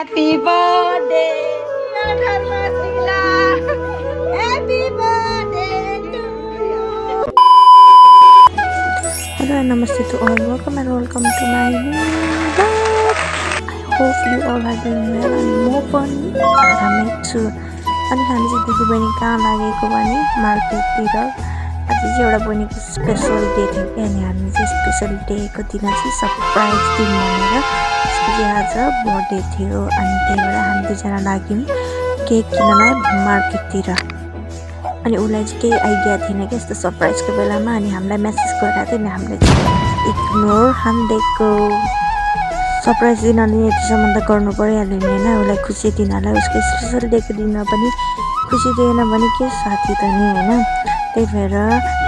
Happy birthday, dear Dharmasila. Happy birthday to you. Hello and namaste to all. Welcome to my new vlog. I hope you all are doing well and म पनि आरामै छु। अनि हामी चाहिँ दिदीबहिनी कहाँ लागेको भने मार्केटतिर। आज चाहिँ एउटा बहिनीको स्पेशल डे थियो कि अनि हामी चाहिँ स्पेशल डेको दिन चाहिँ सरप्राइज दिउँ भनेर उसको चाहिँ आज बर्थडे थियो अनि त्यही भएर हामी दुईजना लाग्यौँ केक किन्नलाई मार्केटतिर। अनि उसलाई चाहिँ केही आइडिया थिएन कि यस्तो सरप्राइजको बेलामा अनि हामीलाई मेसेज गरिरहेको थियो नि हामीले चाहिँ इग्नोर हान्दिएको। सरप्राइज दिन अनि यतिसम्म त गर्नु परिहाल्यो नि होइन, उसलाई खुसी दिनलाई उसको स्पेसल डेको दिन पनि खुसी दिएन भने के साथी त नि होइन। त्यही भएर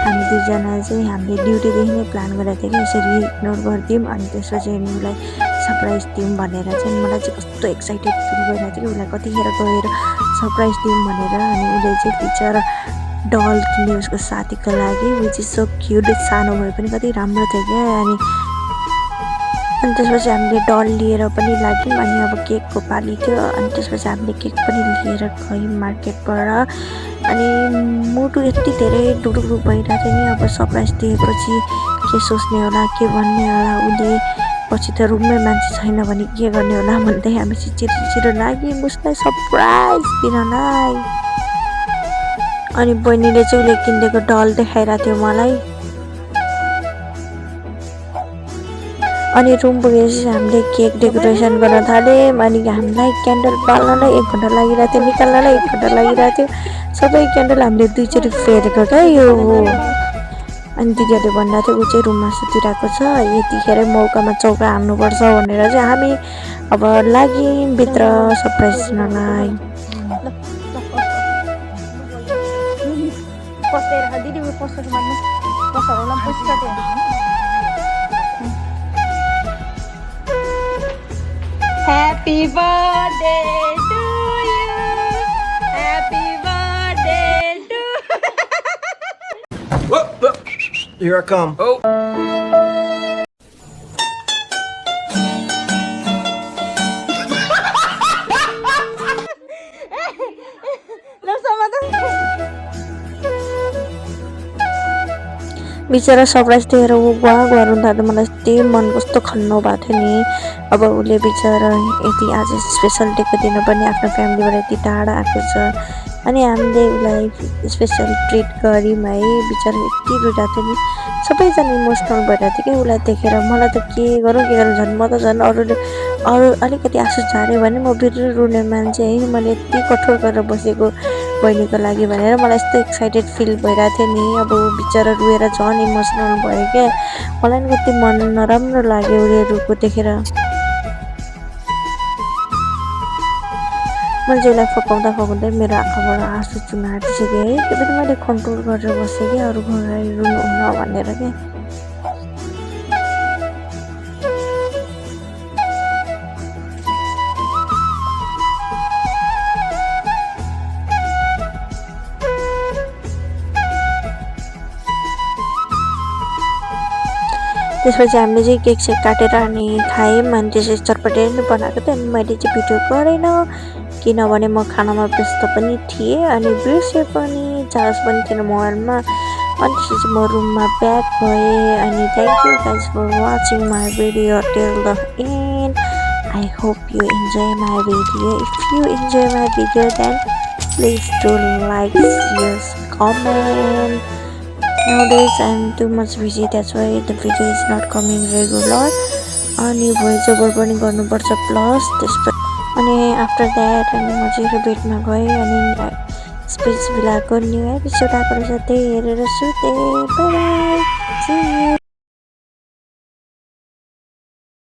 हामी दुईजना चाहिँ हामीले ड्युटीदेखि नै प्लान गरेको थियो कि यसरी इग्नोर गरिदिउँ अनि त्यसपछि उसलाई सरप्राइज दिउँ भनेर चाहिँ। मलाई चाहिँ कस्तो एक्साइटेड फिल भइरहेको थियो कि उसलाई कतिखेर गएर सरप्राइज दिउँ भनेर। अनि उसले चाहिँ बिचरा डल किन्यो उसको साथीको लागि, विच इज सो क्युट। सानो भए पनि कति राम्रो थियो क्या। अनि त्यसपछि हामीले डल लिएर पनि लाग्यौँ। अनि अब केकको पाली थियो अनि त्यसपछि हामीले केक पनि लिएर गयौँ मार्केटबाट। अनि मुटु यति धेरै डुडुडु भइरहेको थियो नि, अब सरप्राइज दिएपछि के सोच्ने होला के भन्ने होला, उसले पछि त रुममै मान्छे छैन भने के गर्ने होला भन्दै हामी चाहिँ छिटो लाग्यौँ उसलाई सरप्राइज दिनलाई। अनि बहिनीले चाहिँ उसले किनिदिएको डल देखाइरहेको थियो मलाई। अनि रुम पुगेपछि हामीले केक डेकोरेसन गर्न थाल्यौँ। अनि हामीलाई क्यान्डल बाल्नलाई 1 घन्टा लागिरहेको थियो, निकाल्नलाई 1 घन्टा लागिरहेको थियो। सबै क्यान्डल हामीले 2 चोटि फेरेको क्या यो। अनि दिदीहरूले भनिरहेको थियो ऊ चाहिँ रुममा सुतिरहेको छ, यतिखेरै मौकामा चौका हान्नुपर्छ भनेर चाहिँ हामी अब लाग्यौँ भित्र सरप्राइज दिनलाई। Happy birthday to you. Happy birthday to Whoop, whoop. Here I come. Oh. बिचरा सरप्राइज दिएर ऊ गुवा गर्नु थाल्यो। मलाई यति मन कस्तो खन्नु भएको थियो नि। अब उसले बिचरा यति आज स्पेसल डेको दिन पनि आफ्नो फ्यामिलीबाट यति टाढा आएको छ अनि हामीले उसलाई स्पेसल ट्रिट गऱ्यौँ है। बिचरा यति रुइरहेको थियो नि, सबैजना इमोसनल भइरहेको थियो कि उसलाई देखेर। मलाई त के गरौँ झन् म त झन् अरू अलिकति आँसु झाऱ्यो भने म बिरु रुने मान्छे है। मैले यति कठोर गरेर बसेको बहिनीको लागि भनेर मलाई यस्तो एक्साइटेड फिल भइरहेको थियो नि। अब बिचरा रुएर झन् इमोसनल भयो क्या। मलाई पनि कति मन नराम्रो लाग्यो उसले रुको देखेर। मैले चाहिँ उसलाई फकाउँदै मेरो आँखाबाट आँसु चुन आँटिसक्यो है। त्यो पनि मैले कन्ट्रोल गरेर बसेँ क्या, अरू घरलाई रुनुहुन्न भनेर क्या। त्यसपछि हामीले चाहिँ केक सेक काटेर अनि खायौँ। अनि त्यसपछि चटपटे नै बनाएको थियो। अनि मैले चाहिँ भिडियो गरेन किनभने म खानामा व्यस्त पनि थिएँ अनि बिर्सेँ पनि, चार्ज पनि थिएन मोबाइलमा। अनि त्यसपछि म रुममा ब्याक भएँ। अनि thank you guys for watching my video till the end. I hope you enjoy my video. If you enjoy my video then please do like, share, comment. Nowadays I am too much busy, that's why the video is not coming regular. अनि voice over पनि गर्नुपर्छ plus त्यसपछि। अनि after that अनि म चाहिँ बेडमा गएँ अनि स्पिच भिलाको न्यू एपिसोड आएको रहेछ, त्यही हेरेर सुतेँ। Bye bye, see you.